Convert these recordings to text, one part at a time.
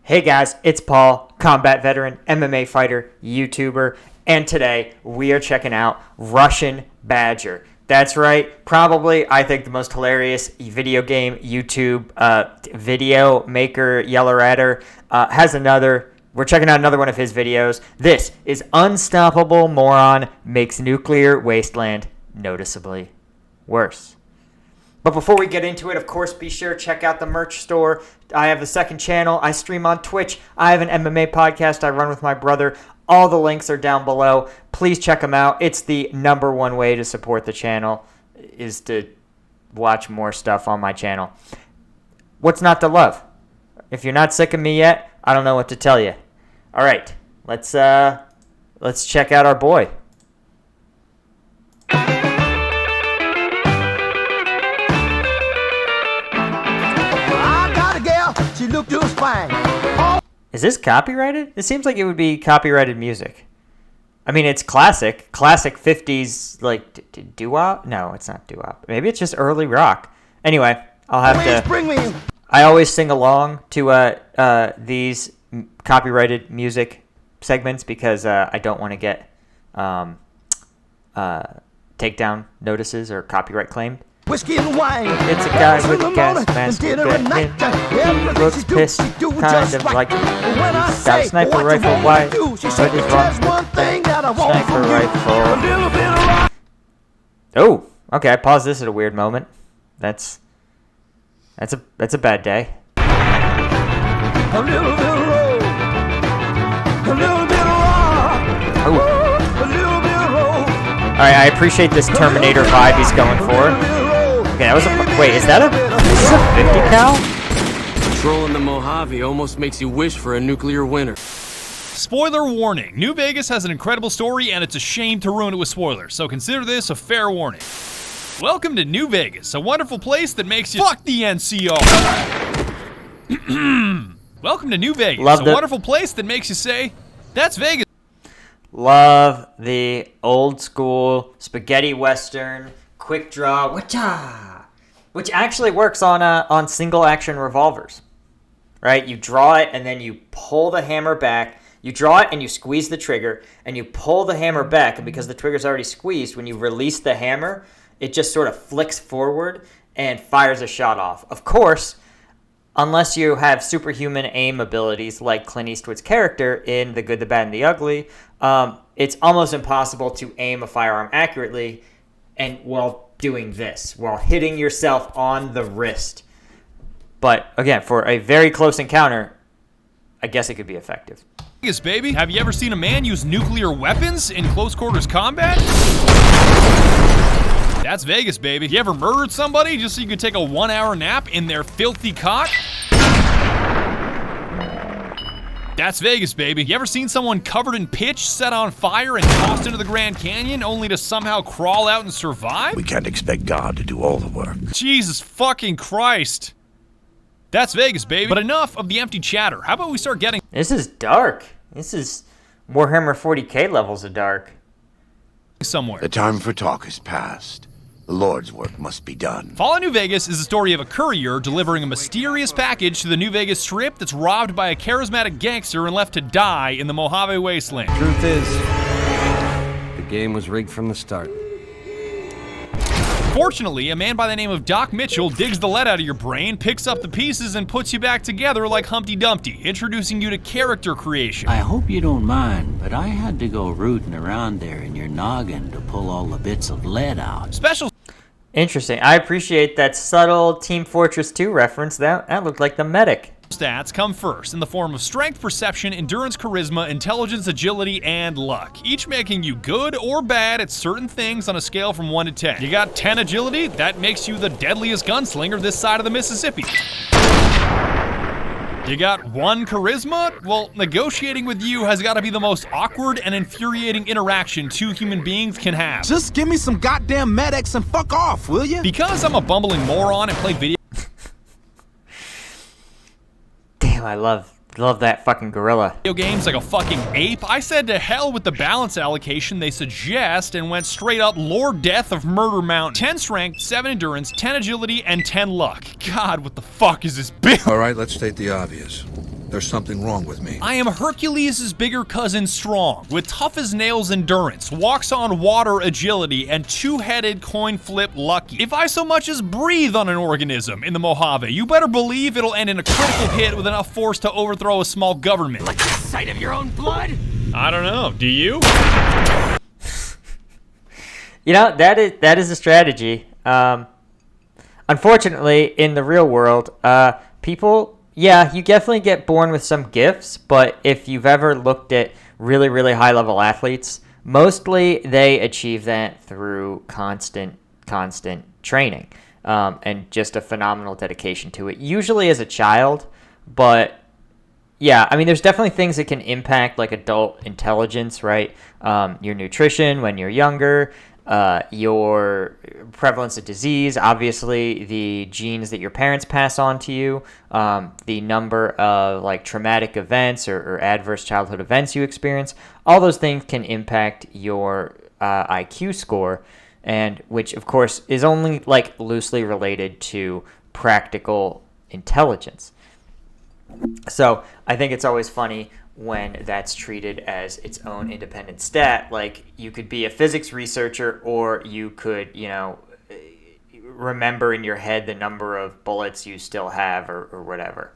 Hey guys, it's Paul, combat veteran, MMA fighter, YouTuber, and today we are checking out Russian Badger. That's right, probably, I think, the most hilarious video game YouTube video maker, Yeller Adder, we're checking out another one of his videos. This is Unstoppable Moron Makes Nuclear Wasteland Noticeably Worse. But before we get into it, of course, be sure to check out the merch store. I have a second channel. I stream on Twitch. I have an MMA podcast I run with my brother. All the links are down below. Please check them out. It's the #1 way to support the channel is to watch more stuff on my channel. What's not to love? If you're not sick of me yet, I don't know what to tell you. All right, let's check out our boy. She looked just fine. Is this copyrighted? It seems like it would be copyrighted music. I mean, it's classic 50s, like, doo-wop? No, it's not doo-wop. Maybe it's just early rock. Anyway, I'll have to... I always sing along to these copyrighted music segments because I don't want to get takedown notices or copyright claimed. Whiskey and wine. It's a guy with a gas mask. He looks pissed, kind of like he's got a sniper rifle. Why? What is wrong with that sniper rifle? Oh, okay. I paused this at a weird moment. That's a bad day. A little bit of road, a little bit of rock, a little bit of road. All right, I appreciate this Terminator vibe he's going for. Okay, that was wait, is that this is a 50 cal? Controlling the Mojave almost makes you wish for a nuclear winter. Spoiler warning, New Vegas has an incredible story and it's a shame to ruin it with spoilers, so consider this a fair warning. Welcome to New Vegas, a wonderful place that makes you fuck the NCO. Welcome to New Vegas, wonderful place that makes you say, that's Vegas. Love the old school spaghetti western quick draw, which actually works on single action revolvers, right? You draw it and then you pull the hammer back. You draw it and you squeeze the trigger and you pull the hammer back, and because the trigger's already squeezed, when you release the hammer, it just sort of flicks forward and fires a shot off. Of course, unless you have superhuman aim abilities like Clint Eastwood's character in The Good, the Bad, and the Ugly, it's almost impossible to aim a firearm accurately and while doing this, while hitting yourself on the wrist. But again, for a very close encounter, I guess it could be effective. Vegas, baby. Have you ever seen a man use nuclear weapons in close quarters combat? That's Vegas, baby. You ever murdered somebody just so you could take a 1-hour nap in their filthy cock? That's Vegas, baby. You ever seen someone covered in pitch, set on fire, and tossed into the Grand Canyon only to somehow crawl out and survive? We can't expect God to do all the work. Jesus fucking Christ. That's Vegas, baby. But enough of the empty chatter. How about we start getting... This is dark. This is Warhammer 40k levels of dark. Somewhere. The time for talk is past. The Lord's work must be done. Fallout New Vegas is the story of a courier delivering a mysterious package to the New Vegas Strip that's robbed by a charismatic gangster and left to die in the Mojave Wasteland. Truth is, the game was rigged from the start. Fortunately, a man by the name of Doc Mitchell digs the lead out of your brain, picks up the pieces, and puts you back together like Humpty Dumpty, introducing you to character creation. I hope you don't mind, but I had to go rooting around there in your noggin to pull all the bits of lead out. Special... Interesting. I appreciate that subtle Team Fortress 2 reference. That looked like the medic. Stats come first in the form of strength, perception, endurance, charisma, intelligence, agility, and luck, each making you good or bad at certain things on a scale from 1 to 10. You got 10 agility, that makes you the deadliest gunslinger this side of the Mississippi. You got 1 charisma? Well, negotiating with you has got to be the most awkward and infuriating interaction 2 human beings can have. Just give me some goddamn medics and fuck off, will you? Because I'm a bumbling moron and play video Damn, I love that fucking gorilla. games like a fucking ape, I said to hell with the balance allocation they suggest and went straight up Lord Death of Murder Mountain. 10 strength, 7 endurance, 10 agility, and 10 luck. God, what the fuck is this build? All right, let's state the obvious. there's something wrong with me. I am Hercules' bigger cousin Strong, with tough-as-nails endurance, walks-on-water agility, and two-headed coin flip lucky. If I so much as breathe on an organism in the Mojave, you better believe it'll end in a critical hit with enough force to overthrow a small government. Like the sight of your own blood? I don't know. Do you? You know, that is a strategy. Unfortunately, in the real world, people, yeah, you definitely get born with some gifts, but if you've ever looked at really, really high-level athletes, mostly they achieve that through constant training, and just a phenomenal dedication to it, usually as a child, but yeah, I mean, there's definitely things that can impact, like, adult intelligence, right? Your nutrition when you're younger, your prevalence of disease, obviously the genes that your parents pass on to you, the number of like traumatic events or adverse childhood events you experience, all those things can impact your IQ score, and which of course is only like loosely related to practical intelligence. So I think it's always funny when that's treated as its own independent stat. Like, you could be a physics researcher, or you could, you know, remember in your head the number of bullets you still have, or whatever.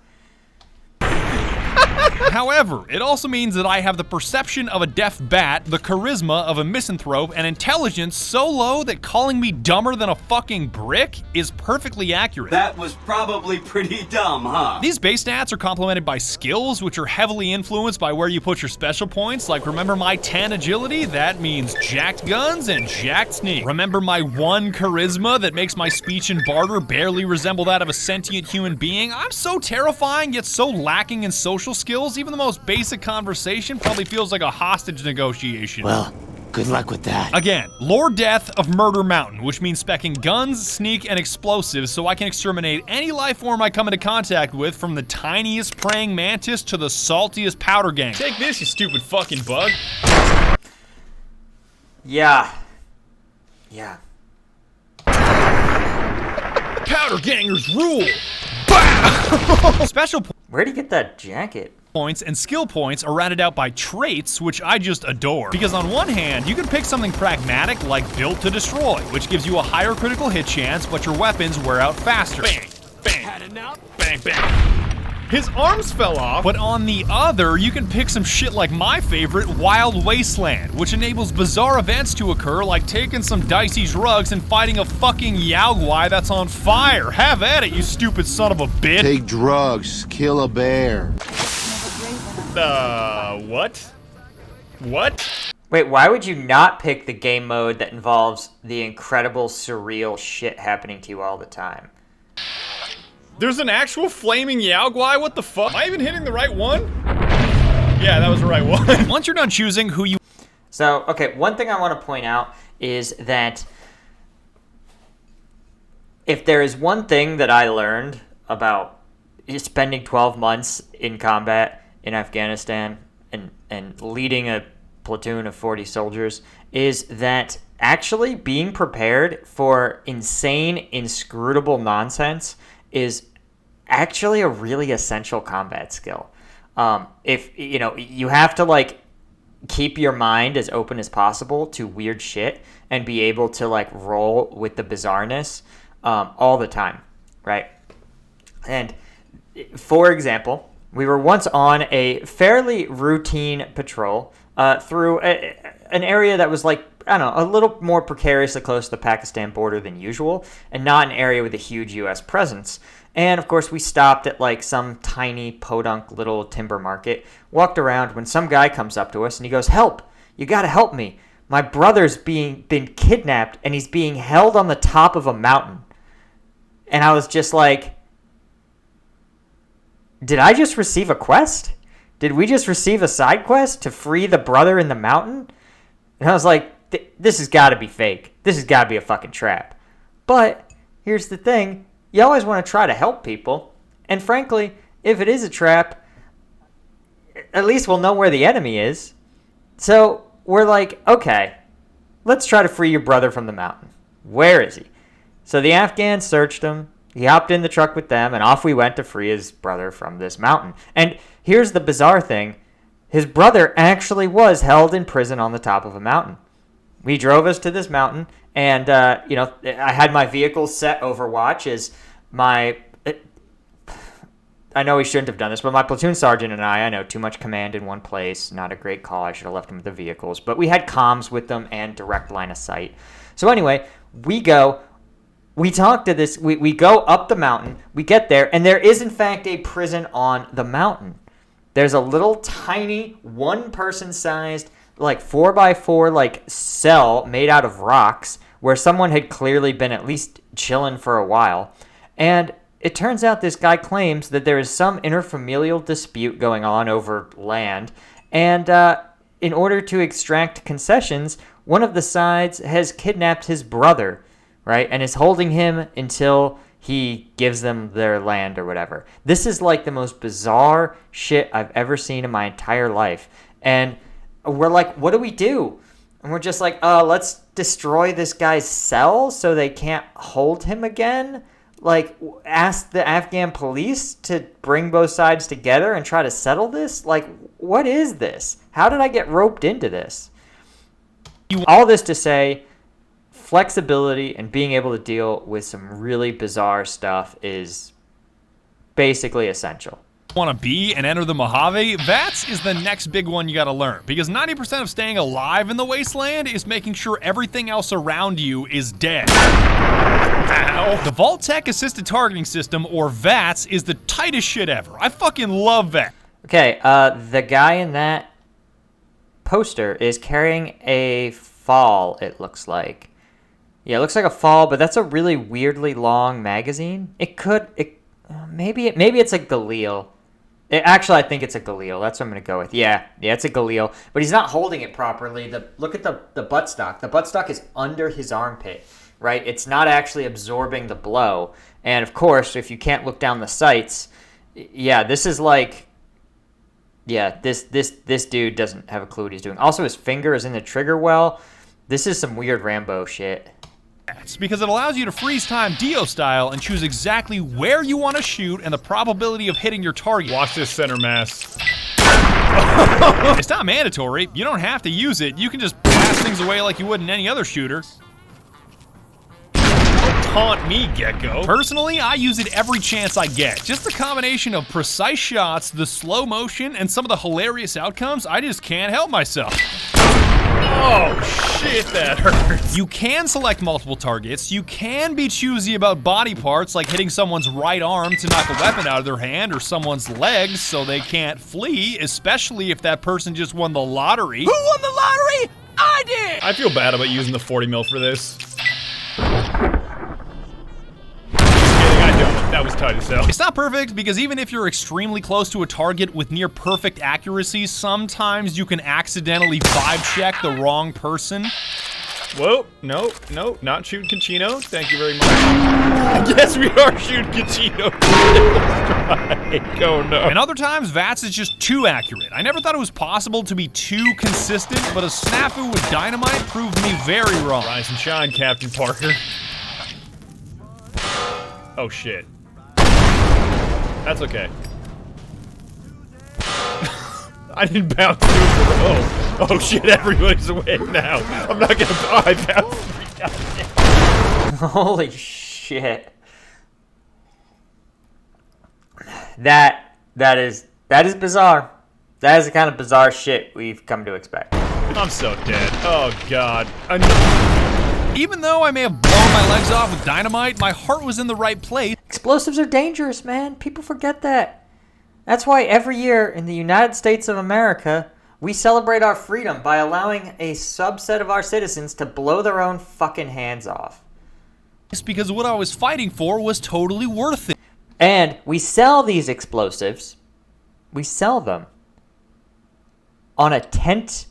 However, it also means that I have the perception of a deaf bat, the charisma of a misanthrope, and intelligence so low that calling me dumber than a fucking brick is perfectly accurate. That was probably pretty dumb, huh? These base stats are complemented by skills, which are heavily influenced by where you put your special points. Like, remember my 10 agility? That means jacked guns and jacked sneak. Remember my 1 charisma that makes my speech and barter barely resemble that of a sentient human being? I'm so terrifying, yet so lacking in social skills, even the most basic conversation probably feels like a hostage negotiation. Well, good luck with that. Again, Lord Death of Murder Mountain, which means specking guns, sneak, and explosives so I can exterminate any life form I come into contact with, from the tiniest praying mantis to the saltiest powder gang. Take this, you stupid fucking bug. Yeah. Powder gangers rule. Bah! Special Where'd he get that jacket? points and skill points are rounded out by traits, which I just adore. Because on one hand, you can pick something pragmatic like Built to Destroy, which gives you a higher critical hit chance, but your weapons wear out faster. Bang, bang, had enough, bang, bang. His arms fell off. But on the other, you can pick some shit like my favorite, Wild Wasteland, which enables bizarre events to occur, like taking some dicey drugs and fighting a fucking Yaogwai that's on fire. Have at it, you stupid son of a bitch. Take drugs, kill a bear. What? What? Wait, why would you not pick the game mode that involves the incredible, surreal shit happening to you all the time? There's an actual flaming Yaogwai? What the fuck? Am I even hitting the right one? Yeah, that was the right one. Once you're done choosing who you... So, okay, one thing I want to point out is that if there is one thing that I learned about spending 12 months in combat in Afghanistan and leading a platoon of 40 soldiers, is that actually being prepared for insane, inscrutable nonsense is actually a really essential combat skill. If, you know, you have to, like, keep your mind as open as possible to weird shit and be able to, like, roll with the bizarreness all the time, right? And, for example, we were once on a fairly routine patrol through an area that was, like, I don't know, a little more precariously close to the Pakistan border than usual, and not an area with a huge U.S. presence. And, of course, we stopped at, like, some tiny, podunk little timber market, walked around when some guy comes up to us, and he goes, "Help! You gotta help me. My brother's been kidnapped, and he's being held on the top of a mountain." And I was just like, did I just receive a quest? Did we just receive a side quest to free the brother in the mountain? And I was like, this has got to be fake. This has got to be a fucking trap. But here's the thing. You always want to try to help people. And frankly, if it is a trap, at least we'll know where the enemy is. So we're like, okay, let's try to free your brother from the mountain. Where is he? So the Afghans searched him. He hopped in the truck with them, and off we went to free his brother from this mountain. And here's the bizarre thing. His brother actually was held in prison on the top of a mountain. He drove us to this mountain, and, I had my vehicle set Overwatch as my... I know he shouldn't have done this, but my platoon sergeant and I know, too much command in one place. Not a great call. I should have left him with the vehicles. But we had comms with them and direct line of sight. So anyway, we talk to this. We go up the mountain. We get there, and there is, in fact, a prison on the mountain. There's a little tiny, one-person-sized, 4x4, cell made out of rocks where someone had clearly been at least chilling for a while. And it turns out this guy claims that there is some interfamilial dispute going on over land, and in order to extract concessions, one of the sides has kidnapped his brother, right, and is holding him until he gives them their land or whatever. This is the most bizarre shit I've ever seen in my entire life. And we're like, what do we do? And we're just like, let's destroy this guy's cell so they can't hold him again? Ask the Afghan police to bring both sides together and try to settle this? What is this? How did I get roped into this? All this to say, flexibility and being able to deal with some really bizarre stuff is basically essential. Want to be and enter the Mojave? VATS is the next big one you got to learn, because 90% of staying alive in the wasteland is making sure everything else around you is dead. Ow. The Vault-Tec Assisted Targeting System, or VATS, is the tightest shit ever. I fucking love that. Okay, the guy in that poster is carrying a fall, it looks like. Yeah, it looks like a fall, but that's a really weirdly long magazine. Maybe it's a Galil. Actually, I think it's a Galil. That's what I'm going to go with. Yeah, it's a Galil. But he's not holding it properly. Look at the buttstock. The buttstock is under his armpit, right? It's not actually absorbing the blow. And, of course, if you can't look down the sights, this is this dude doesn't have a clue what he's doing. Also, his finger is in the trigger well. This is some weird Rambo shit. It's because it allows you to freeze time Dio style and choose exactly where you want to shoot and the probability of hitting your target. Watch this center mass. It's not mandatory. You don't have to use it. You can just blast things away like you would in any other shooter. Don't taunt me, Gecko. Personally, I use it every chance I get. Just the combination of precise shots, the slow motion, and some of the hilarious outcomes, I just can't help myself. Oh, shit, that hurts. You can select multiple targets. You can be choosy about body parts, like hitting someone's right arm to knock a weapon out of their hand, or someone's legs so they can't flee, especially if that person just won the lottery. Who won the lottery? I did! I feel bad about using the 40 mil for this. That was tight as hell. It's not perfect, because even if you're extremely close to a target with near perfect accuracy, sometimes you can accidentally vibe check the wrong person. Whoa, no, not shooting Cachino. Thank you very much. Yes, we are shooting Cachino. Oh no. And other times, VATS is just too accurate. I never thought it was possible to be too consistent, but a snafu with dynamite proved me very wrong. Rise and shine, Captain Parker. Oh shit. That's okay. I didn't bounce through the row. Oh shit, everybody's awake now. I'm not gonna I bounced. Holy shit. That is bizarre. That is the kind of bizarre shit we've come to expect. I'm so dead. Oh god. Even though I may have blown my legs off with dynamite, my heart was in the right place. Explosives are dangerous, man. People forget that. That's why every year in the United States of America, we celebrate our freedom by allowing a subset of our citizens to blow their own fucking hands off. It's because what I was fighting for was totally worth it. And we sell these explosives. We sell them on a tent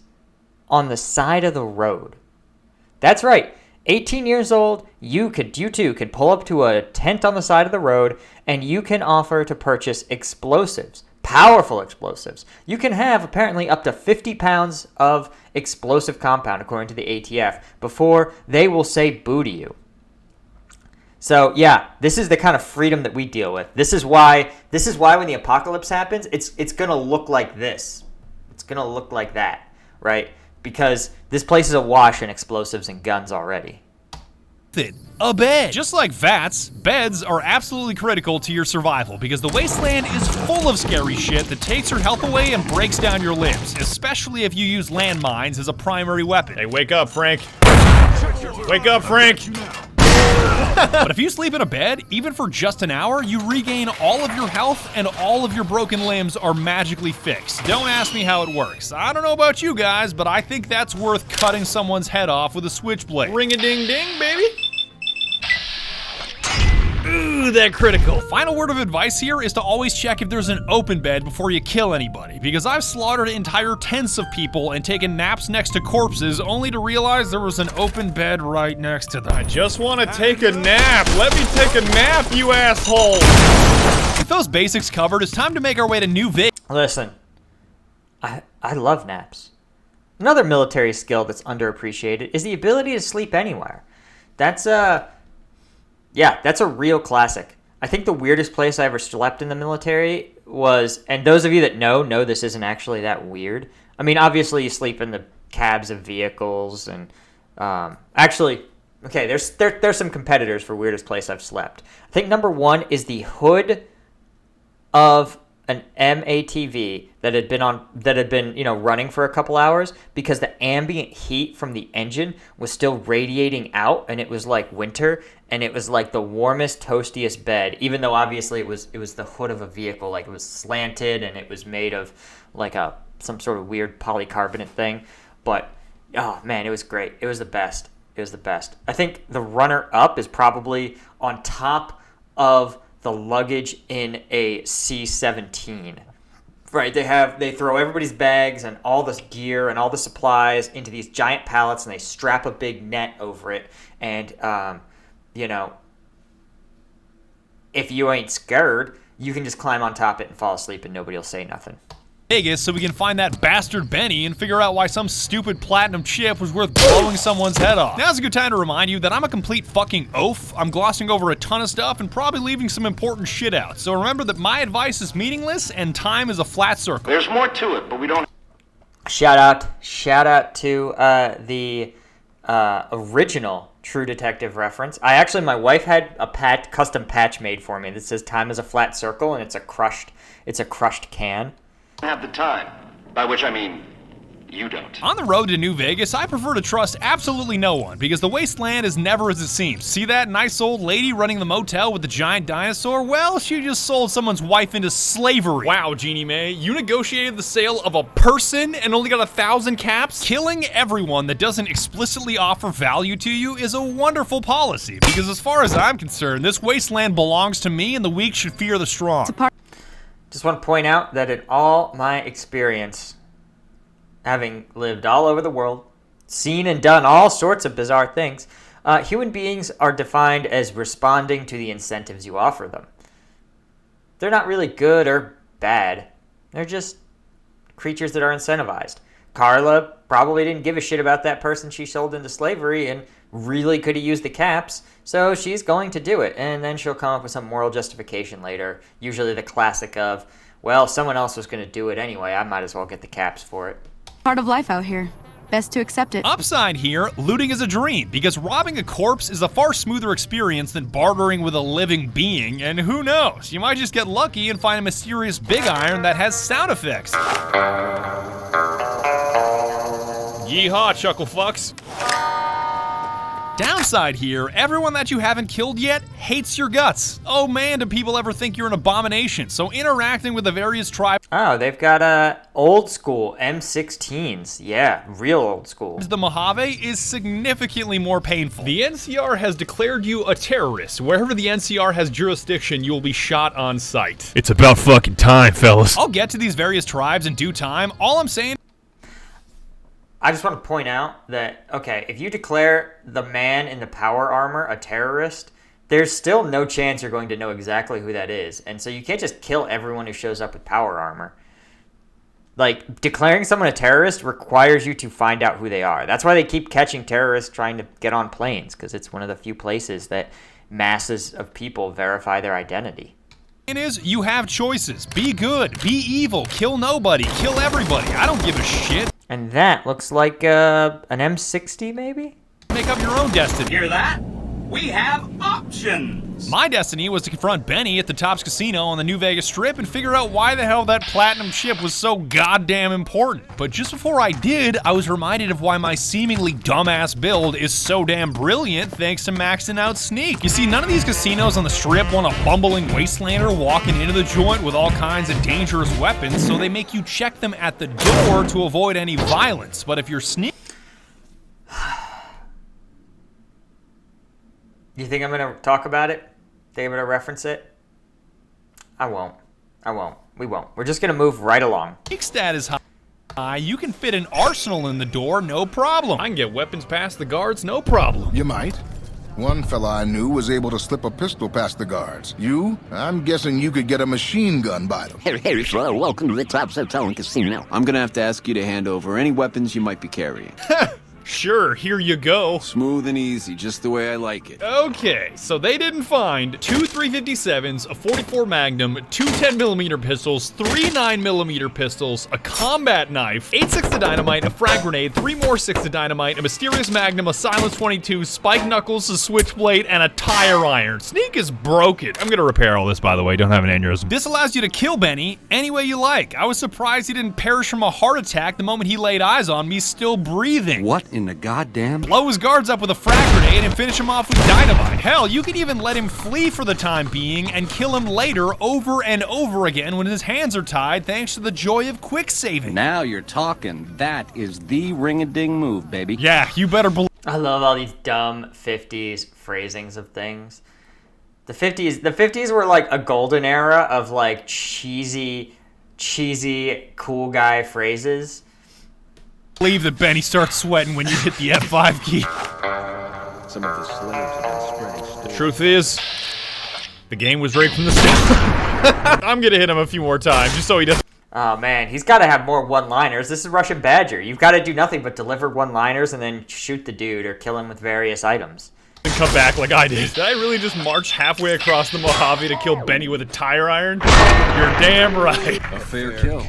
on the side of the road. That's right. 18 years old, you too could pull up to a tent on the side of the road, and you can offer to purchase explosives, powerful explosives. You can have apparently up to 50 pounds of explosive compound, according to the ATF, before they will say boo to you. So yeah, this is the kind of freedom that we deal with. This is why when the apocalypse happens, it's gonna look like this. It's gonna look like that, right? Because this place is awash in explosives and guns already. A bed. Just like VATS, beds are absolutely critical to your survival because the wasteland is full of scary shit that takes your health away and breaks down your limbs, especially if you use landmines as a primary weapon. Hey, wake up, Frank. Wake up, Frank. But if you sleep in a bed, even for just an hour, you regain all of your health and all of your broken limbs are magically fixed. Don't ask me how it works. I don't know about you guys, but I think that's worth cutting someone's head off with a switchblade. Ring-a-ding-ding, baby. Ooh, that critical. Final word of advice here is to always check if there's an open bed before you kill anybody, because I've slaughtered entire tents of people and taken naps next to corpses only to realize there was an open bed right next to them. I just want to take a nap. Let me take a nap, you asshole. With those basics covered, it's time to make our way to New Vegas. Listen, I love naps. Another military skill that's underappreciated is the ability to sleep anywhere. That's a real classic. I think the weirdest place I ever slept in the military was, and those of you that know this isn't actually that weird. I mean, obviously you sleep in the cabs of vehicles, and actually, okay, there's some competitors for weirdest place I've slept. I think number one is the hood of an MATV that had been running for a couple hours because the ambient heat from the engine was still radiating out, and it was like winter, and it was like the warmest, toastiest bed, even though obviously it was the hood of a vehicle, like it was slanted and it was made of like some sort of weird polycarbonate thing. But oh man, it was great. It was the best. It was the best. I think the runner up is probably on top of the luggage in a C-17. Right, they throw everybody's bags and all this gear and all the supplies into these giant pallets, and they strap a big net over it. And if you ain't scared, you can just climb on top of it and fall asleep, and nobody will say nothing. Vegas so we can find that bastard Benny and figure out why some stupid platinum chip was worth blowing someone's head off. Now's a good time to remind you that I'm a complete fucking oaf. I'm glossing over a ton of stuff and probably leaving some important shit out. So remember that my advice is meaningless and time is a flat circle. There's more to it, but we don't... Shout out to the original True Detective reference. My wife had a custom patch made for me that says time is a flat circle, and it's a crushed can. Have the time, by which I mean you don't. On the road to New Vegas, I prefer to trust absolutely no one because the wasteland is never as it seems. See that nice old lady running the motel with the giant dinosaur? Well, she just sold someone's wife into slavery. Wow, Jeannie Mae, you negotiated the sale of a person and only got 1,000 caps? Killing everyone that doesn't explicitly offer value to you is a wonderful policy because as far as I'm concerned, this wasteland belongs to me and the weak should fear the strong. Just want to point out that in all my experience, having lived all over the world, seen and done all sorts of bizarre things, human beings are defined as responding to the incentives you offer them. They're not really good or bad. They're just creatures that are incentivized. Carla probably didn't give a shit about that person she sold into slavery and really could have used the caps, so she's going to do it, and then she'll come up with some moral justification later, usually the classic of, well, someone else was going to do it anyway, I might as well get the caps for it. Part of life out here. Best to accept it. Upside here, looting is a dream, because robbing a corpse is a far smoother experience than bartering with a living being, and who knows, you might just get lucky and find a mysterious big iron that has sound effects. Yeehaw, chuckle fucks. Downside here, everyone that you haven't killed yet hates your guts. Oh man, do people ever think you're an abomination? So interacting with the various tribes... Oh, they've got old school M16s. Yeah, real old school. The Mojave is significantly more painful. The NCR has declared you a terrorist. Wherever the NCR has jurisdiction, you will be shot on sight. It's about fucking time, fellas. I'll get to these various tribes in due time. All I'm saying... I just want to point out that, okay, if you declare the man in the power armor a terrorist, there's still no chance you're going to know exactly who that is. And so you can't just kill everyone who shows up with power armor. Like, declaring someone a terrorist requires you to find out who they are. That's why they keep catching terrorists trying to get on planes, because it's one of the few places that masses of people verify their identity. Is you have choices. Be good, be evil, kill nobody, kill everybody. I don't give a shit. And that looks like an M60 maybe? Make up your own destiny. Hear that? We have options. My destiny was to confront Benny at the Tops Casino on the New Vegas Strip and figure out why the hell that platinum chip was so goddamn important. But just before I did, I was reminded of why my seemingly dumbass build is so damn brilliant thanks to maxing out sneak. You see, none of these casinos on the Strip want a bumbling wastelander walking into the joint with all kinds of dangerous weapons, so they make you check them at the door to avoid any violence. But if you're sneaking... You think I'm going to talk about it? Think I'm going to reference it? I won't. We won't. We're just going to move right along. Sneak stat is high. You can fit an arsenal in the door, no problem. I can get weapons past the guards, no problem. You might. One fella I knew was able to slip a pistol past the guards. You? I'm guessing you could get a machine gun by them. Hey, sir, welcome to the Tops Hotel and Casino. I'm gonna have to ask you to hand over any weapons you might be carrying. Sure, here you go. Smooth and easy, just the way I like it. Okay, so they didn't find 2 357s, a 44 Magnum, 2 10mm pistols, 3 9mm pistols, a combat knife, 8 6 of dynamite, a frag grenade, 3 more 6 of dynamite, a mysterious Magnum, a silence 22, spike knuckles, a switchblade, and a tire iron. Sneak is broken. I'm gonna repair all this, by the way, don't have an aneurysm. This allows you to kill Benny any way you like. I was surprised he didn't perish from a heart attack the moment he laid eyes on me still breathing. What in the goddamn? Blow his guards up with a frag grenade and finish him off with dynamite. Hell, you could even let him flee for the time being and kill him later over and over again when his hands are tied thanks to the joy of quick saving. Now you're talking. That is the ring-a-ding move, baby. Yeah, you better believe. I love all these dumb 50s phrasings of things. The 50s were like a golden era of like cheesy cool guy phrases. Believe that Benny starts sweating when you hit the F5 key. Some of the slaves have been spreading. The truth is, the game was rigged from the start. I'm gonna hit him a few more times just so he doesn't. Oh man, he's got to have more one-liners. This is Russian Badger. You've got to do nothing but deliver one-liners and then shoot the dude or kill him with various items. Come back like I did. Did I really just march halfway across the Mojave to kill Benny with a tire iron? You're damn right. A fair kill.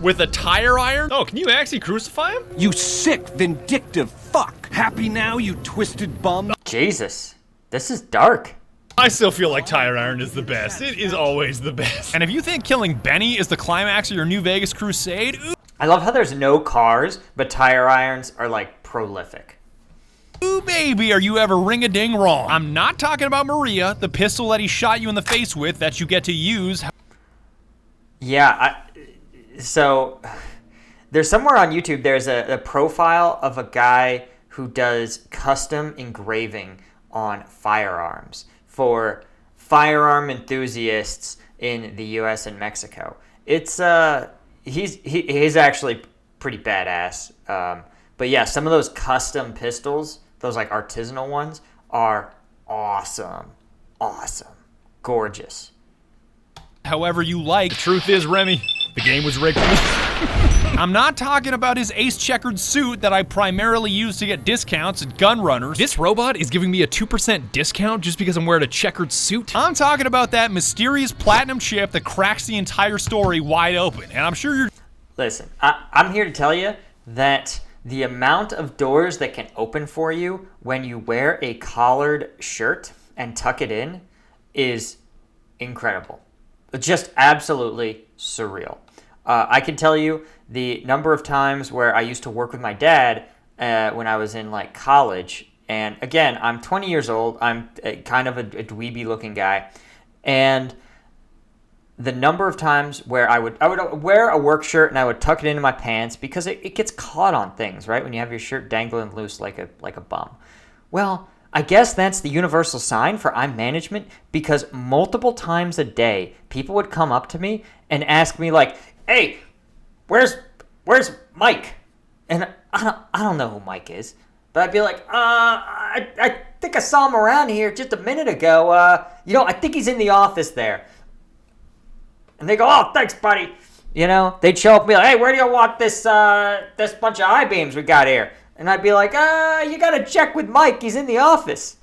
With a tire iron? Oh, can you actually crucify him? You sick, vindictive fuck. Happy now, you twisted bum? Jesus, this is dark. I still feel like tire iron is the best. It is always the best. And if you think killing Benny is the climax of your New Vegas crusade, I love how there's no cars, but tire irons are like prolific. ooh baby, are you ever ring-a-ding wrong. I'm not talking about Maria, the pistol that he shot you in the face with that you get to use. Yeah, so there's somewhere on YouTube, there's a profile of a guy who does custom engraving on firearms for firearm enthusiasts in the US and Mexico. It's he's actually pretty badass. But yeah, some of those custom pistols, those like artisanal ones, are awesome. Awesome. Gorgeous. However you like. Truth is, Remy, the game was rigged. I'm not talking about his ace checkered suit that I primarily use to get discounts at gun runners. This robot is giving me a 2% discount just because I'm wearing a checkered suit. I'm talking about that mysterious platinum chip that cracks the entire story wide open. And I'm sure you're... Listen, I'm here to tell you that the amount of doors that can open for you when you wear a collared shirt and tuck it in is incredible. Just absolutely surreal. I can tell you the number of times where I used to work with my dad when I was in like college. And again, I'm 20 years old. I'm kind of a dweeby looking guy. And the number of times where I would wear a work shirt and I would tuck it into my pants because it gets caught on things, right? When you have your shirt dangling loose like a bum. Well, I guess that's the universal sign for I'm management, because multiple times a day, people would come up to me and ask me like, "Hey, where's Mike?" And I don't know who Mike is, but I'd be like, I think I saw him around here just a minute ago. I think he's in the office there. And they go, "Oh, thanks, buddy." They'd show up and be like, "Hey, where do you want this bunch of I-beams we got here?" And I'd be like, "You gotta check with Mike. He's in the office."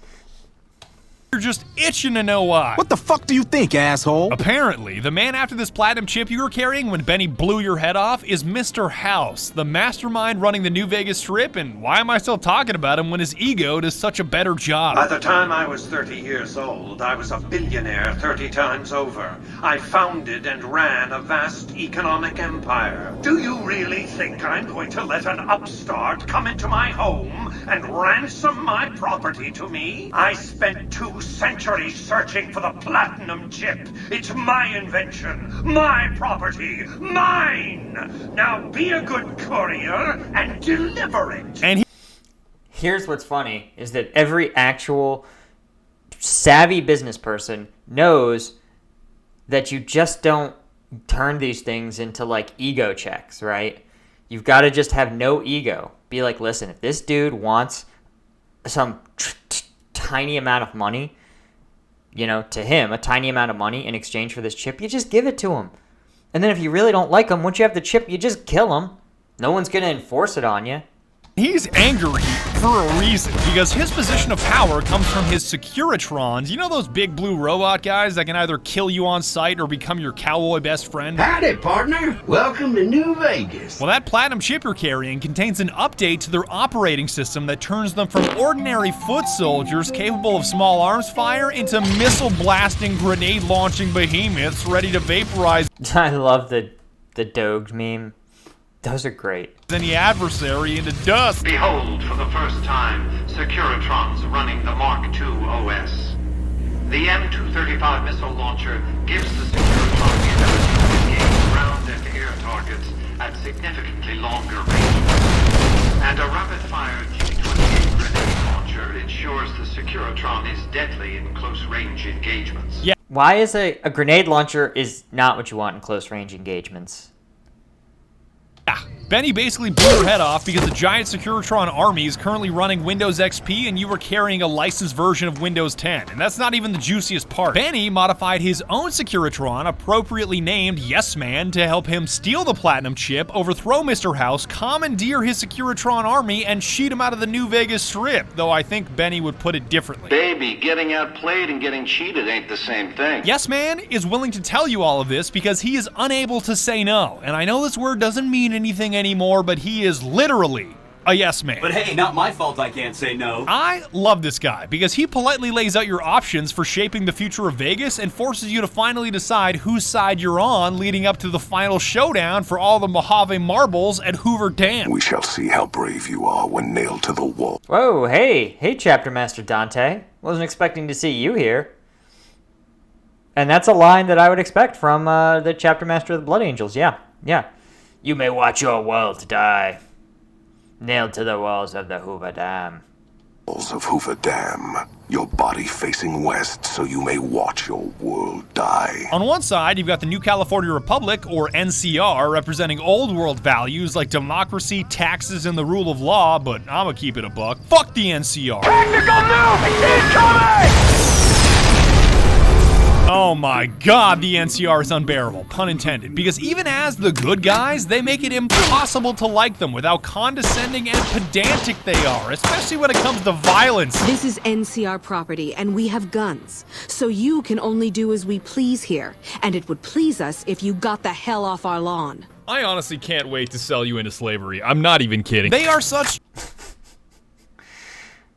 You're just itching to know why. What the fuck do you think, asshole? Apparently, the man after this platinum chip you were carrying when Benny blew your head off is Mr. House, the mastermind running the New Vegas Strip, and why am I still talking about him when his ego does such a better job? By the time I was 30 years old, I was a billionaire 30 times over. I founded and ran a vast economic empire. Do you really think I'm going to let an upstart come into my home and ransom my property to me? I spent 2 centuries searching for the platinum chip. It's my invention, my property, mine! Now be a good courier and deliver it. And here's what's funny, is that every actual savvy business person knows that you just don't turn these things into, like, ego checks, right? You've got to just have no ego. Be like, listen, if this dude wants some tiny amount of money, you know, to him, a tiny amount of money in exchange for this chip, you just give it to him. And then if you really don't like him, once you have the chip, you just kill him. No one's going to enforce it on you. He's angry for a reason, because his position of power comes from his Securitrons. You know those big blue robot guys that can either kill you on sight or become your cowboy best friend? Howdy, partner. Welcome to New Vegas. Well, that platinum chip you're carrying contains an update to their operating system that turns them from ordinary foot soldiers capable of small arms fire into missile-blasting, grenade-launching behemoths ready to vaporize. I love the Doge meme. Those are great. Any adversary into dust. Behold, for the first time, Securitrons running the Mark II OS. The M235 missile launcher gives the Securitron the ability to engage ground and air targets at significantly longer ranges. And a rapid-fire G-28 grenade launcher ensures the Securitron is deadly in close-range engagements. Yeah. Why is a grenade launcher is not what you want in close-range engagements? Benny basically blew your head off because the giant Securitron army is currently running Windows XP and you were carrying a licensed version of Windows 10. And that's not even the juiciest part. Benny modified his own Securitron, appropriately named Yes Man, to help him steal the platinum chip, overthrow Mr. House, commandeer his Securitron army, and cheat him out of the New Vegas Strip, though I think Benny would put it differently. Baby, getting outplayed and getting cheated ain't the same thing. Yes Man is willing to tell you all of this because he is unable to say no. And I know this word doesn't mean anything anymore, but he is literally a yes man. But hey, not my fault I can't say no. I love this guy because he politely lays out your options for shaping the future of Vegas and forces you to finally decide whose side you're on, leading up to the final showdown for all the Mojave marbles at Hoover Dam. We shall see how brave you are when nailed to the wall. Whoa, hey Chapter Master Dante. Wasn't expecting to see you here. And that's a line that I would expect from the Chapter Master of the Blood Angels. Yeah. You may watch your world die, nailed to the walls of the Hoover Dam. Walls of Hoover Dam, your body facing west so you may watch your world die. On one side, you've got the New California Republic, or NCR, representing old world values like democracy, taxes, and the rule of law, but I'ma keep it a buck. Fuck the NCR. Technical nuke incoming! Oh my god, the NCR is unbearable, pun intended, because even as the good guys, they make it impossible to like them with how condescending and pedantic they are, especially when it comes to violence. This is NCR property, and we have guns, so you can only do as we please here, and it would please us if you got the hell off our lawn. I honestly can't wait to sell you into slavery. I'm not even kidding. They are such...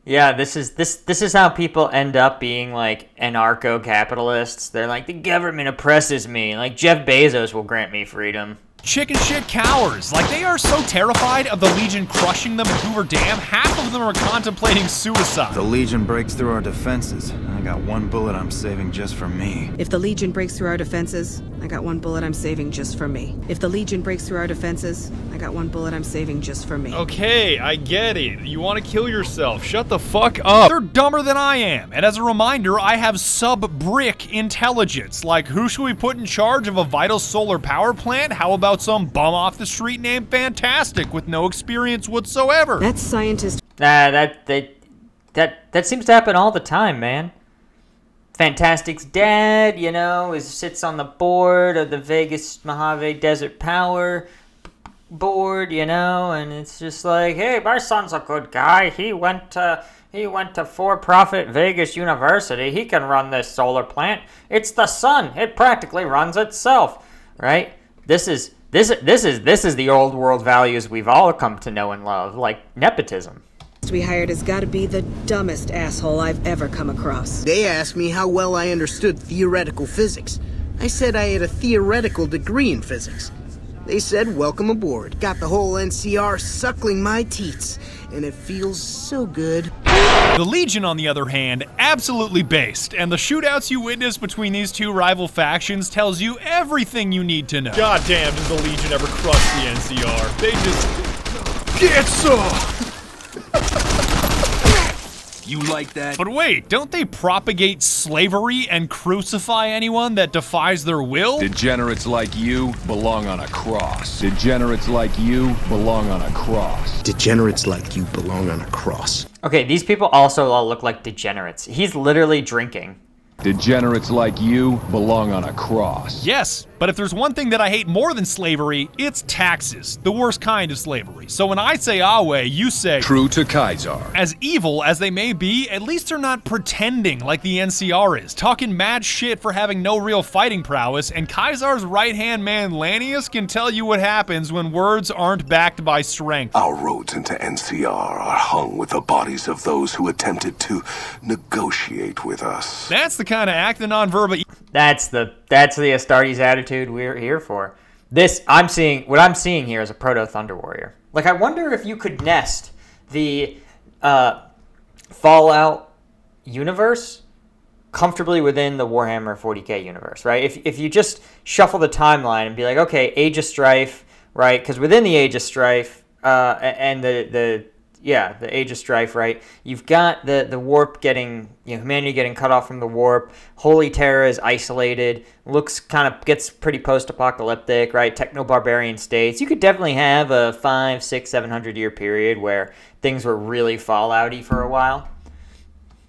Yeah, this is how people end up being, like, anarcho-capitalists. They're like, the government oppresses me. Like, Jeff Bezos will grant me freedom. Chicken shit cowards. Like, they are so terrified of the Legion crushing them at Hoover Dam, half of them are contemplating suicide. The Legion breaks through our defenses. I got one bullet I'm saving just for me. If the Legion breaks through our defenses, I got one bullet I'm saving just for me. If the Legion breaks through our defenses, I got one bullet I'm saving just for me. Okay, I get it. You want to kill yourself. Shut the fuck up. They're dumber than I am. And as a reminder, I have sub-brick intelligence. Like, who should we put in charge of a vital solar power plant? How about some bum off the street named Fantastic with no experience whatsoever? That's scientist. That seems to happen all the time, man. Fantastic's dad, sits on the board of the Vegas Mojave Desert Power. board, you know, and it's just like, hey, my son's a good guy. He went to for-profit Vegas University. He can run this solar plant. It's the sun. It practically runs itself, right? This is the old world values we've all come to know and love, like nepotism. We hired has got to be the dumbest asshole I've ever come across. They asked me how well I understood theoretical physics. I said I had a theoretical degree in physics. They said, welcome aboard. Got the whole NCR suckling my teats, and it feels so good. The Legion, on the other hand, absolutely based, and the shootouts you witness between these two rival factions tells you everything you need to know. Goddamn, does the Legion ever crush the NCR? They just get some. You like that? But wait, don't they propagate slavery and crucify anyone that defies their will? Degenerates like you belong on a cross. Degenerates like you belong on a cross. Degenerates like you belong on a cross. Okay, these people also all look like degenerates. He's literally drinking. Degenerates like you belong on a cross. Yes, but if there's one thing that I hate more than slavery, it's taxes. The worst kind of slavery. So when I say Awe, you say True to Kaiser. As evil as they may be, at least they're not pretending like the NCR is, talking mad shit for having no real fighting prowess, and Kaiser's right-hand man Lanius can tell you what happens when words aren't backed by strength. Our roads into NCR are hung with the bodies of those who attempted to negotiate with us. That's the kind of act the non-verbal. That's the Astartes attitude we're here for. What I'm seeing here is a proto Thunder Warrior. Like, I wonder if you could nest the Fallout universe comfortably within the Warhammer 40k universe, right? If you just shuffle the timeline and be like, okay, Age of Strife, right? Because within the Age of Strife and the Age of Strife, right? You've got the warp getting, humanity getting cut off from the warp. Holy Terra is isolated. Gets pretty post-apocalyptic, right? Techno-barbarian states. You could definitely have a 500, 600, 700 year period where things were really Fallout-y for a while.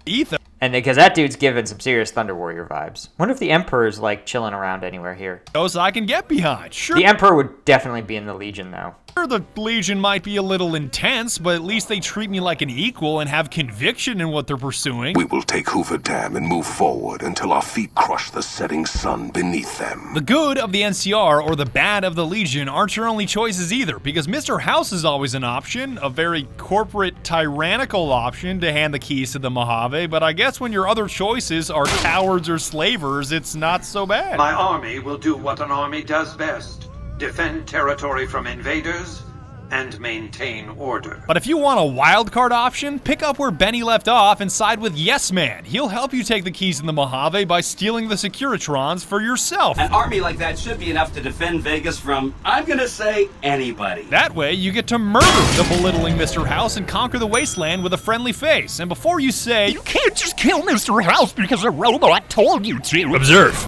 Ethan. And because that dude's giving some serious Thunder Warrior vibes. Wonder if the Emperor's like chilling around anywhere here. Those I can get behind. Sure. The Emperor would definitely be in the Legion, though. The Legion might be a little intense, but at least they treat me like an equal and have conviction in what they're pursuing. We will take Hoover Dam and move forward until our feet crush the setting sun beneath them. The good of the NCR or the bad of the Legion aren't your only choices either, because Mr. House is always an option, a very corporate, tyrannical option to hand the keys to the Mojave, but I guess when your other choices are cowards or slavers, it's not so bad. My army will do what an army does best. Defend territory from invaders and maintain order. But if you want a wildcard option, pick up where Benny left off and side with Yes Man. He'll help you take the keys in the Mojave by stealing the Securitrons for yourself. An army like that should be enough to defend Vegas from, I'm gonna say, anybody. That way, you get to murder the belittling Mr. House and conquer the wasteland with a friendly face. And before you say, you can't just kill Mr. House because a robot told you to. Observe.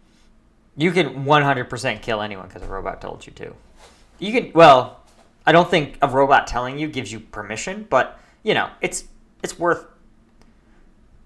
You can 100% kill anyone because a robot told you to. You can, well, I don't think a robot telling you gives you permission, but, it's worth...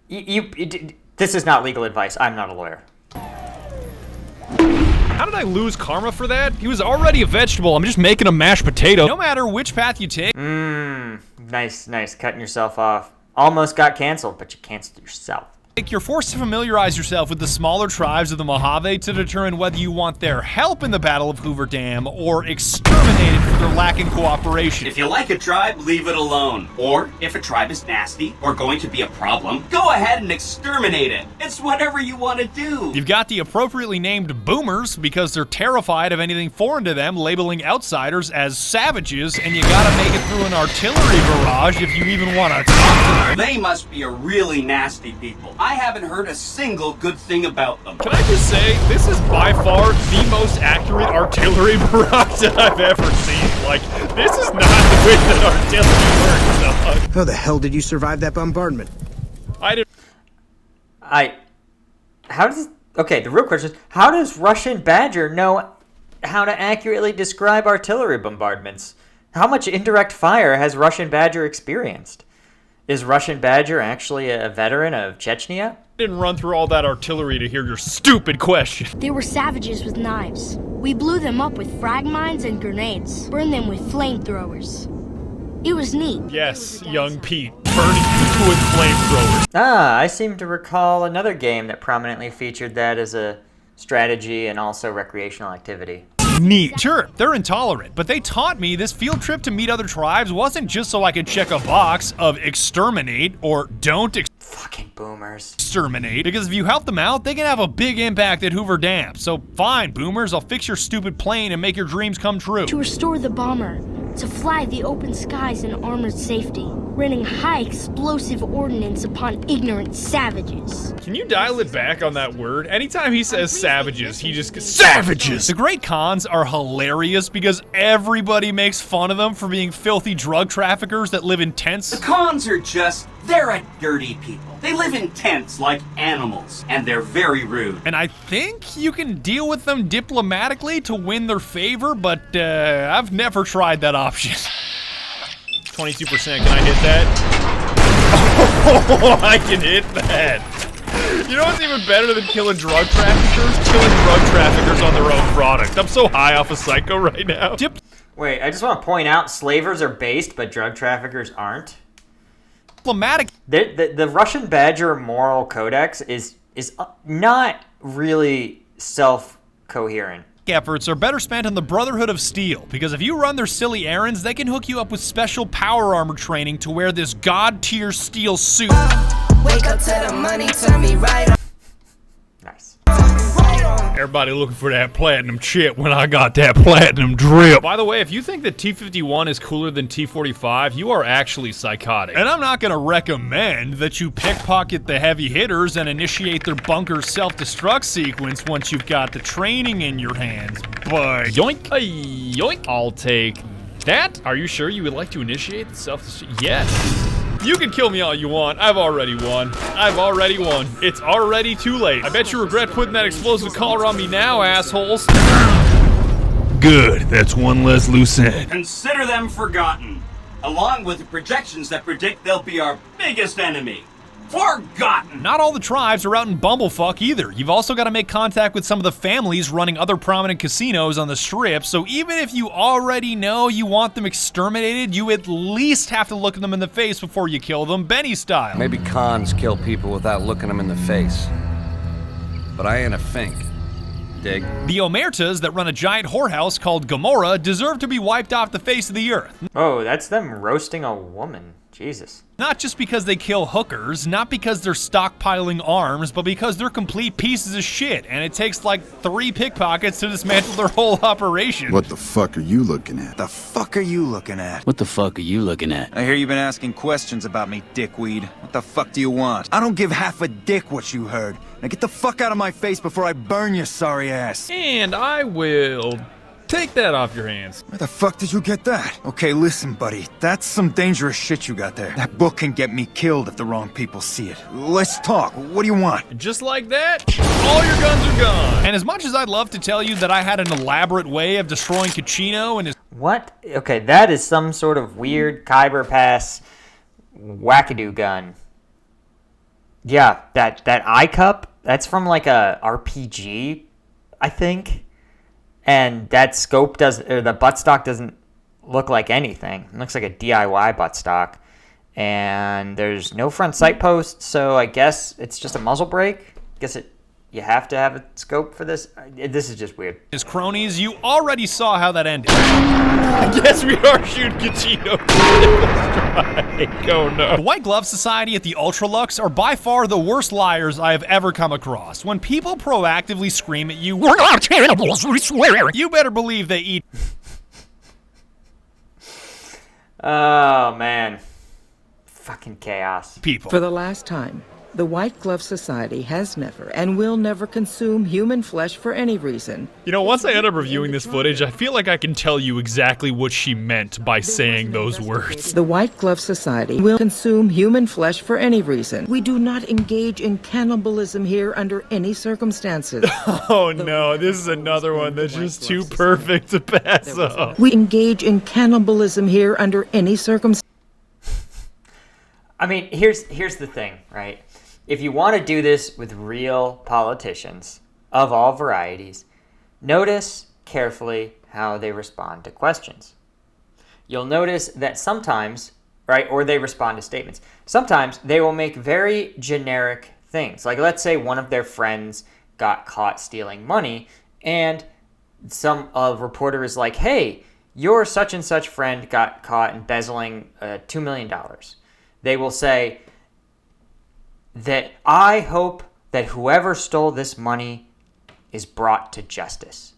This is not legal advice. I'm not a lawyer. How did I lose karma for that? He was already a vegetable. I'm just making a mashed potato. No matter which path you take. Nice. Cutting yourself off. Almost got canceled, but you canceled yourself. You're forced to familiarize yourself with the smaller tribes of the Mojave to determine whether you want their help in the Battle of Hoover Dam or exterminated for their lack in cooperation. If you like a tribe, leave it alone. Or, if a tribe is nasty or going to be a problem, go ahead and exterminate it. It's whatever you want to do. You've got the appropriately named boomers because they're terrified of anything foreign to them, labeling outsiders as savages, and you gotta make it through an artillery barrage if you even want to talk to them. They must be a really nasty people. I haven't heard a single good thing about them. Can I just say, this is by far the most accurate artillery barrage that I've ever seen. Like, this is not the way that artillery works. How the hell did you survive that bombardment? Okay, the real question is, how does Russian Badger know how to accurately describe artillery bombardments? How much indirect fire has Russian Badger experienced? Is Russian Badger actually a veteran of Chechnya? I didn't run through all that artillery to hear your stupid question. They were savages with knives. We blew them up with frag mines and grenades, burned them with flamethrowers. It was neat. Yes, young Pete, burning you with flamethrowers. Ah, I seem to recall another game that prominently featured that as a strategy and also recreational activity. Neat. Sure, they're intolerant, but they taught me this field trip to meet other tribes wasn't just so I could check a box of exterminate or don't fucking boomers. Exterminate, because if you help them out, they can have a big impact at Hoover Dam. So fine, boomers, I'll fix your stupid plane and make your dreams come true. To restore the bomber, to fly the open skies in armored safety, raining high explosive ordnance upon ignorant savages. Can you dial it back on that word? Anytime he says savages, he just goes, savages! The great cons are hilarious because everybody makes fun of them for being filthy drug traffickers that live in tents. The cons are just, they're a dirty people. They live in tents like animals, and they're very rude. And I think you can deal with them diplomatically to win their favor, but I've never tried that option. 22%, can I hit that? Oh, I can hit that. You know what's even better than killing drug traffickers? Killing drug traffickers on their own product. I'm so high off of Psycho right now. Wait, I just want to point out, slavers are based, but drug traffickers aren't. Diplomatic. The Russian Badger moral codex is not really self-coherent. Efforts are better spent on the Brotherhood of Steel, because if you run their silly errands, they can hook you up with special power armor training to wear this god-tier steel suit. Wake up to the money, turn me right on. Nice. Everybody looking for that platinum chip when I got that platinum drip. By the way, if you think that T-51 is cooler than T-45, you are actually psychotic. And I'm not gonna recommend that you pickpocket the heavy hitters and initiate their bunker self-destruct sequence once you've got the training in your hands, but... Yoink, yoink. I'll take that. Are you sure you would like to initiate the self-destruct? Yes. You can kill me all you want. I've already won. I've already won. It's already too late. I bet you regret putting that explosive collar on me now, assholes. Good. That's one less loose end. Consider them forgotten, along with the projections that predict they'll be our biggest enemy. Forgotten! Not all the tribes are out in bumblefuck either. You've also got to make contact with some of the families running other prominent casinos on the strip, so even if you already know you want them exterminated, you at least have to look them in the face before you kill them, Benny style. Maybe cons kill people without looking them in the face. But I ain't a fink. Dig? The Omertas that run a giant whorehouse called Gomorrah deserve to be wiped off the face of the earth. Oh, that's them roasting a woman. Jesus. Not just because they kill hookers, not because they're stockpiling arms, but because they're complete pieces of shit, and it takes like 3 pickpockets to dismantle their whole operation. What the fuck are you looking at? The fuck are you looking at? What the fuck are you looking at? I hear you've been asking questions about me, dickweed. What the fuck do you want? I don't give half a dick what you heard. Now get the fuck out of my face before I burn your sorry ass. And I will take that off your hands. Where the fuck did you get that? Okay, listen, buddy. That's some dangerous shit you got there. That book can get me killed if the wrong people see it. Let's talk. What do you want? Just like that, all your guns are gone. And as much as I'd love to tell you that I had an elaborate way of destroying Kachino and his... What? Okay, that is some sort of weird Khyber Pass wackadoo gun. Yeah, that eye cup, that's from like a RPG, I think. And that scope doesn't, or the buttstock doesn't look like anything. It looks like a DIY buttstock. And there's no front sight post, so I guess it's just a muzzle brake. You have to have a scope for this. This is just weird. His cronies, you already saw how that ended. I guess we are shooting Kachino. Oh no. The White Glove Society at the Ultralux are by far the worst liars I have ever come across. When people proactively scream at you, "We're not cannibals, we swear," you better believe they eat. Oh man. Fucking chaos. People. For the last time, the White Glove Society has never and will never consume human flesh for any reason. You know, once I end up reviewing this footage, I feel like I can tell you exactly what she meant by saying those words. The White Glove Society will consume human flesh for any reason. We do not engage in cannibalism here under any circumstances. Oh no, this is another one that's just too perfect to pass up. We engage in cannibalism here under any circumstances. I mean, here's the thing, right? If you want to do this with real politicians of all varieties, notice carefully how they respond to questions. You'll notice that sometimes, right, or they respond to statements. Sometimes they will make very generic things. Like, let's say one of their friends got caught stealing money, and some reporter is like, hey, your such and such friend got caught embezzling $2 million. They will say that I hope that whoever stole this money is brought to justice.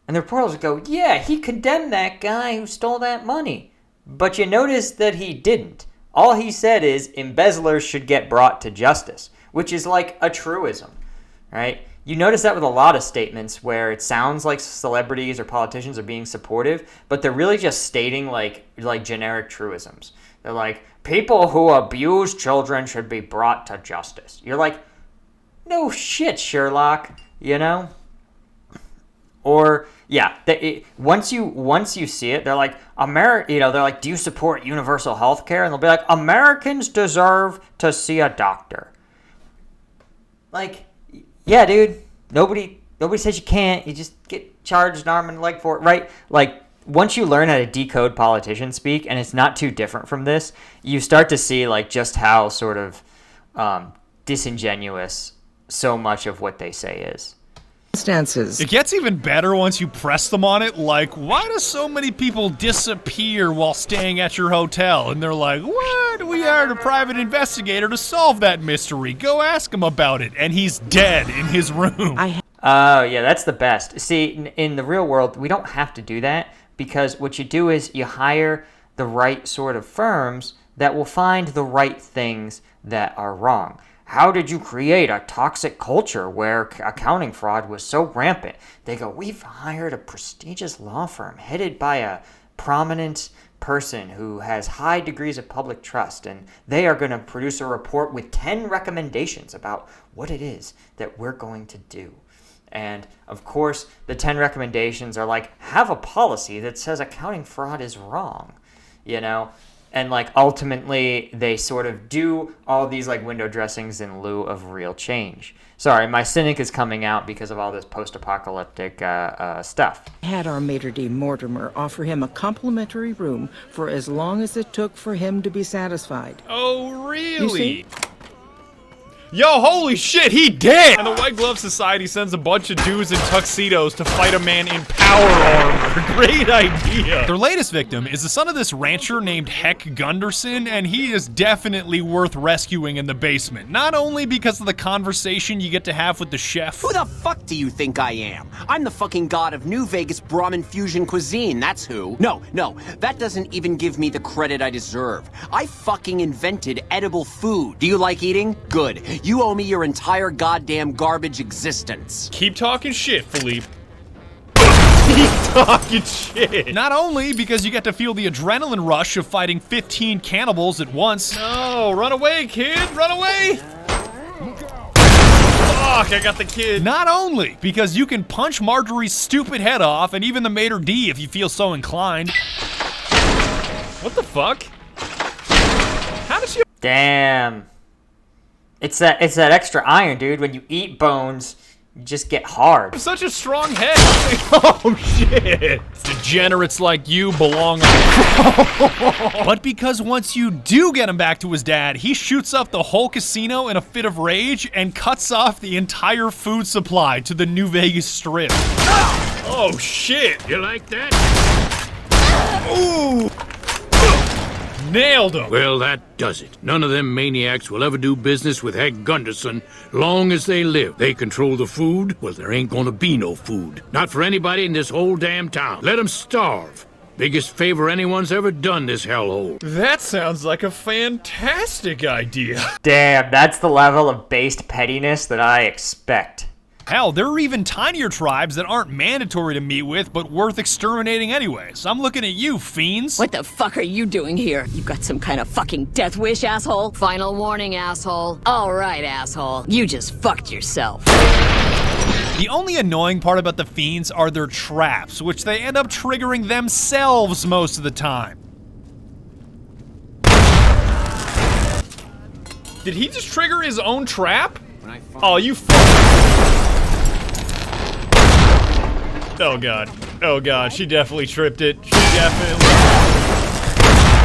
And the reporters go, yeah, he condemned that guy who stole that money. But you notice that he didn't. All he said is embezzlers should get brought to justice, which is like a truism, right? You notice that with a lot of statements where it sounds like celebrities or politicians are being supportive, but they're really just stating like generic truisms. They're like, people who abuse children should be brought to justice. You're like, no shit, Sherlock, you know? Or yeah, once you see it, they're like, they're like, do you support universal health care? And they'll be like, Americans deserve to see a doctor. Like, yeah, dude, nobody says you can't. You just get charged an arm and a leg for it, right? Like, once you learn how to decode politician speak, and it's not too different from this, you start to see like just how sort of disingenuous so much of what they say is. It gets even better once you press them on it, like, why do so many people disappear while staying at your hotel? And they're like, what? We hired a private investigator to solve that mystery. Go ask him about it. And he's dead in his room. Oh, yeah, that's the best. See, in the real world, we don't have to do that, because what you do is you hire the right sort of firms that will find the right things that are wrong. How did you create a toxic culture where accounting fraud was so rampant? They go, we've hired a prestigious law firm headed by a prominent person who has high degrees of public trust, and they are going to produce a report with 10 recommendations about what it is that we're going to do. And, of course, the 10 recommendations are like, have a policy that says accounting fraud is wrong, you know? And, like, ultimately, they sort of do all these, like, window dressings in lieu of real change. Sorry, my cynic is coming out because of all this post-apocalyptic stuff. Had our maitre d' Mortimer offer him a complimentary room for as long as it took for him to be satisfied. Oh, really? You see? Yo, holy shit, he dead! And the White Glove Society sends a bunch of dudes in tuxedos to fight a man in power armor. Great idea. Their latest victim is the son of this rancher named Heck Gunderson, and he is definitely worth rescuing in the basement. Not only because of the conversation you get to have with the chef. Who the fuck do you think I am? I'm the fucking god of New Vegas Brahmin fusion cuisine, that's who. No, that doesn't even give me the credit I deserve. I fucking invented edible food. Do you like eating? Good. You owe me your entire goddamn garbage existence. Keep talking shit, Philippe. Keep talking shit. Not only because you get to feel the adrenaline rush of fighting 15 cannibals at once. No, run away, kid, run away. Fuck, I got the kid. Not only because you can punch Marjorie's stupid head off, and even the maitre d' if you feel so inclined. What the fuck? How did she? Damn. It's that extra iron, dude. When you eat bones, you just get hard. Such a strong head. Oh, shit. Degenerates like you belong on. But because once you do get him back to his dad, he shoots up the whole casino in a fit of rage and cuts off the entire food supply to the New Vegas Strip. Oh, shit. You like that? Ooh. Nailed him. Well, that does it. None of them maniacs will ever do business with Heck Gunderson long as they live. They control the food. Well, there ain't gonna be no food. Not for anybody in this whole damn town. Let them starve. Biggest favor anyone's ever done this hellhole. That sounds like a fantastic idea. Damn, that's the level of based pettiness that I expect. Hell, there are even tinier tribes that aren't mandatory to meet with, but worth exterminating anyways. I'm looking at you, fiends. What the fuck are you doing here? You got some kind of fucking death wish, asshole? Final warning, asshole. All right, asshole. You just fucked yourself. The only annoying part about the fiends are their traps, which they end up triggering themselves most of the time. Did he just trigger his own trap? Oh, you fuck. Oh god. Oh god, she definitely tripped it. She definitely...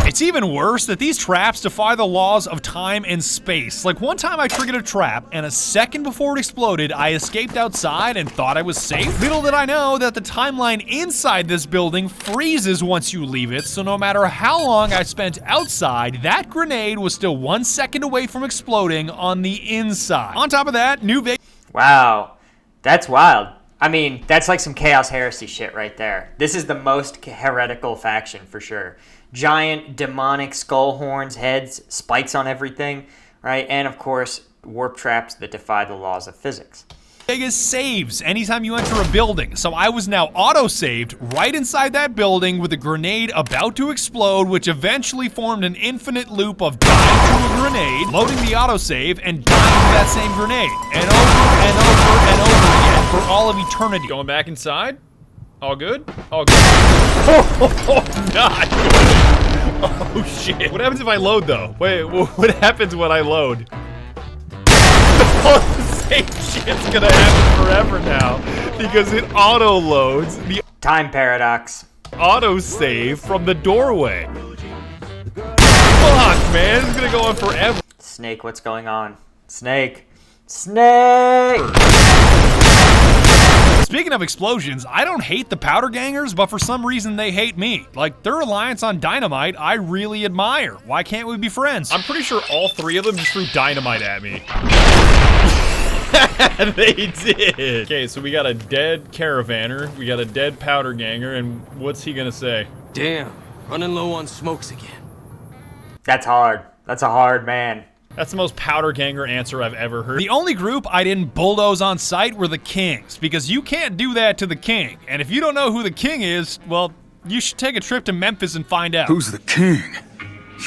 It's even worse that these traps defy the laws of time and space. Like one time I triggered a trap, and a second before it exploded, I escaped outside and thought I was safe. Little did I know that the timeline inside this building freezes once you leave it, so no matter how long I spent outside, that grenade was still 1 second away from exploding on the inside. On top of that, New Vegas... Wow, that's wild. I mean, that's like some Chaos Heresy shit right there. This is the most heretical faction for sure. Giant demonic skull horns, heads, spikes on everything, right? And of course, warp traps that defy the laws of physics. Vegas saves anytime you enter a building, so I was now auto-saved right inside that building with a grenade about to explode, which eventually formed an infinite loop of dying to a grenade, loading the autosave, and dying to that same grenade, and over and over and over again for all of eternity. Going back inside? All good? All good. Oh, not good. Oh, shit. What happens if I load, though? Wait, what happens when I load? All the same shit's gonna happen forever now because it auto-loads the time paradox. Auto-save from the doorway. Fuck, man. It's gonna go on forever. Snake, what's going on? Snake. Snake! Speaking of explosions, I don't hate the powder gangers, but for some reason they hate me. Like, their reliance on dynamite, I really admire. Why can't we be friends? I'm pretty sure all three of them just threw dynamite at me. They did. Okay, so we got a dead caravaner, we got a dead powder ganger, and what's he gonna say? Damn, running low on smokes again. That's hard. That's a hard man. That's the most powder ganger answer I've ever heard. The only group I didn't bulldoze on sight were the Kings, because you can't do that to the King. And if you don't know who the King is, well, you should take a trip to Memphis and find out. Who's the King?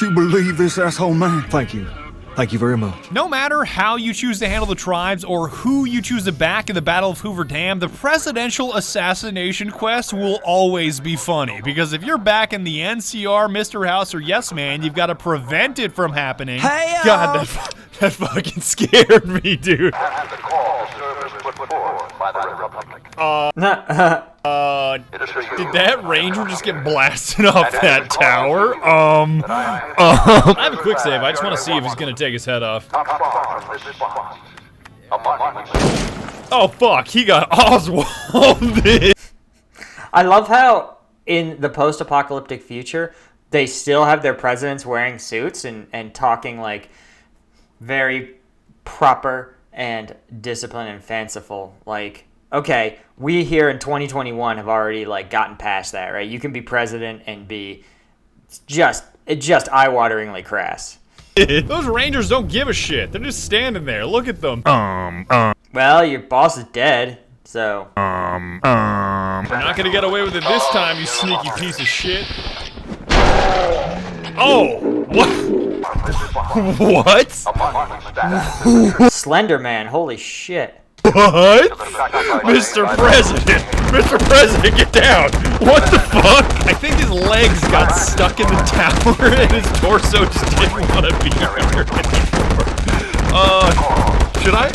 You believe this asshole man? Thank you. Thank you very much. No matter how you choose to handle the tribes or who you choose to back in the Battle of Hoover Dam, the presidential assassination quest will always be funny. Because if you're back in the NCR, Mr. House, or Yes Man, you've got to prevent it from happening. Hey, God, that fucking scared me, dude. Did that ranger just get blasted off that tower? I have a quick save. I just want to see if he's gonna take his head off. Oh fuck, he got Oswalded. I love how in the post-apocalyptic future, they still have their presidents wearing suits and talking like very proper and disciplined and fanciful. Like, okay, we here in 2021 have already like gotten past that, right? You can be president and be just eye-wateringly crass. Those rangers don't give a shit. They're just standing there. Look at them. Well, your boss is dead, so. We're not gonna get away with it this time, you sneaky piece of shit. Oh, what? Slender Man, holy shit. What? Mr. President! Mr. President, get down! What the fuck? I think his legs got stuck in the tower and his torso just didn't want to be here anymore. Should I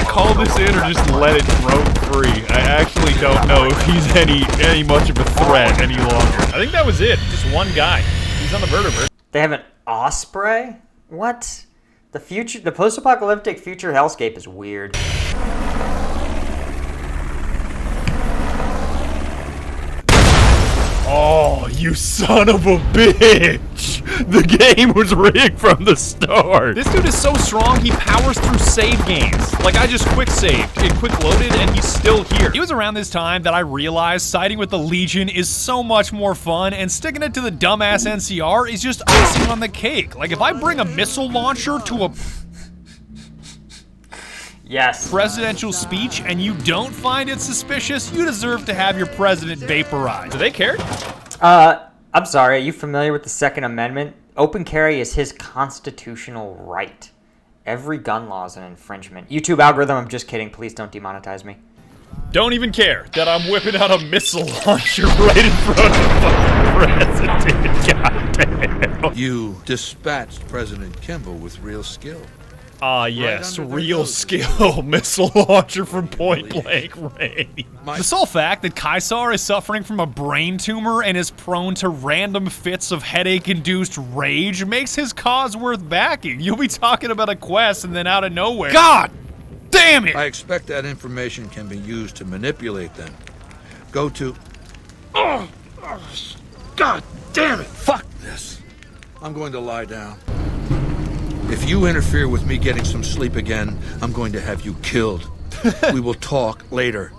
call this in or just let it roam free? I actually don't know if he's any much of a threat any longer. I think that was it. Just one guy. He's on the vertebrate. They have an osprey? What? The post-apocalyptic future hellscape is weird. Oh, you son of a bitch! The game was rigged from the start. This dude is so strong, he powers through save games. Like, I just quick saved, it quick loaded, and he's still here. It was around this time that I realized siding with the Legion is so much more fun, and sticking it to the dumbass NCR is just icing on the cake. Like, if I bring a missile launcher to a presidential speech and you don't find it suspicious, you deserve to have your president vaporized. Do they care? I'm sorry, are you familiar with the Second Amendment? Open carry is his constitutional right. Every gun law is an infringement. YouTube algorithm, I'm just kidding. Please don't demonetize me. Don't even care that I'm whipping out a missile launcher right in front of the president. God damn. You dispatched President Kimball with real skill. Yes, real skill missile launcher from point blank range. The sole fact that Kaisar is suffering from a brain tumor and is prone to random fits of headache-induced rage makes his cause worth backing. You'll be talking about a quest and then out of nowhere, God damn it! I expect that information can be used to manipulate them. Go to... God damn it! Fuck this! I'm going to lie down. If you interfere with me getting some sleep again, I'm going to have you killed. We will talk later.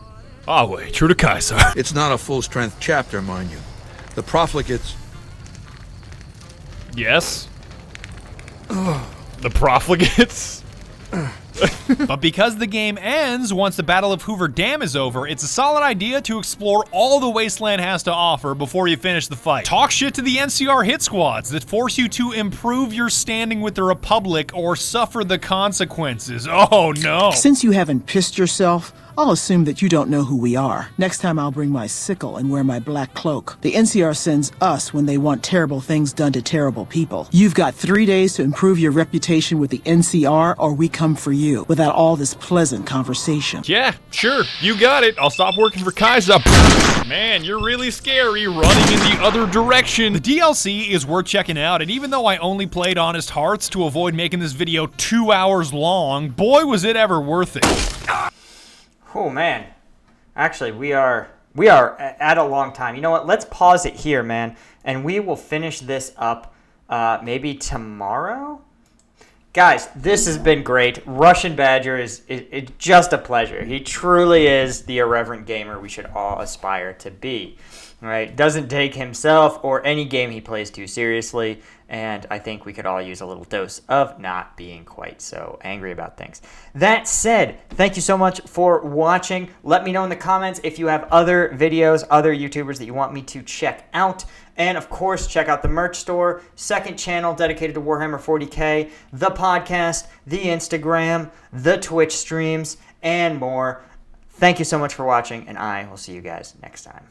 Wait, true to Kaiser. It's not a full-strength chapter, mind you. The profligates... Yes? The profligates? But because the game ends once the Battle of Hoover Dam is over, it's a solid idea to explore all the Wasteland has to offer before you finish the fight. Talk shit to the NCR hit squads that force you to improve your standing with the Republic or suffer the consequences. Oh no. Since you haven't pissed yourself, I'll assume that you don't know who we are. Next time I'll bring my sickle and wear my black cloak. The NCR sends us when they want terrible things done to terrible people. You've got 3 days to improve your reputation with the NCR or we come for you, without all this pleasant conversation. Yeah, sure, you got it. I'll stop working for Kaiser. Man, you're really scary running in the other direction. The DLC is worth checking out, and even though I only played Honest Hearts to avoid making this video 2 hours long, boy was it ever worth it. Oh man, actually we are at a long time. You know what? Let's pause it here, man, and we will finish this up maybe tomorrow. Guys, this has been great. Russian Badger is just a pleasure. He truly is the irreverent gamer we should all aspire to be. Right? Doesn't take himself or any game he plays too seriously, and I think we could all use a little dose of not being quite so angry about things. That said, thank you so much for watching. Let me know in the comments if you have other videos, other YouTubers that you want me to check out. And of course, check out the merch store, second channel dedicated to Warhammer 40k, the podcast, the Instagram, the Twitch streams, and more. Thank you so much for watching, and I will see you guys next time.